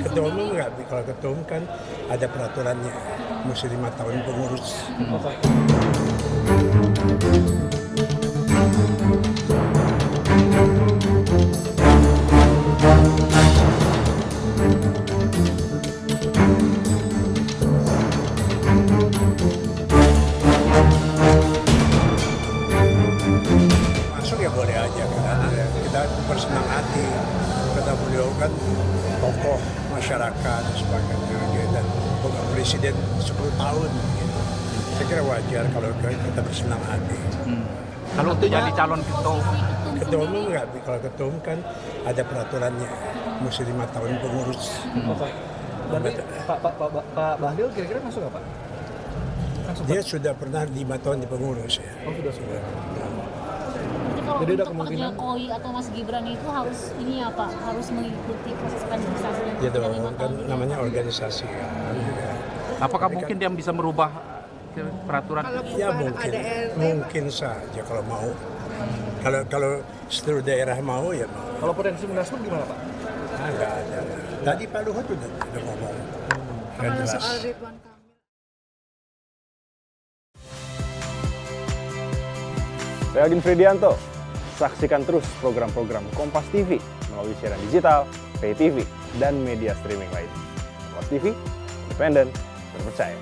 Ketua umum nggak, kalau ketua umum kan ada peraturannya, mesti 5 tahun pengurus. Masuk ya boleh aja kan, kita bersenang hati. Kata beliau kan tokoh masyarakat dan sebagainya, dan presiden 10 tahun. Gitu. Saya kira wajar kalau kita bersenang hati. Kalau untuk jadi calon Ketua umum nggak, kalau ketua umum kan ada peraturannya, mesti 5 tahun pengurus. Berarti Pak Bahlil kira-kira masuk nggak Pak? Dia sudah pernah 5 tahun di pengurus ya. Oh sudah. Kalau Jadi ada untuk Pak kemungkinan- Jokowi atau Mas Gibran itu harus ini ya Pak, harus mengikuti proses kaderisasi yang Dia sudah 5 kan tahun ini. namanya organisasi kan. apakah mungkin dia bisa merubah peraturan? Ya mungkin saja kalau mau. Kalau seluruh daerah mau ya mau. Kalau potensi munaslup gimana Pak? Nggak ada. Tadi Pak Luhut udah ngomong. Kan Kalau jelas. soal Ridwan Kamil. Saya Agin Fridianto. Saksikan terus program-program Kompas TV melalui siaran digital, pay TV, dan media streaming lain. Kompas TV, independen, terpercaya.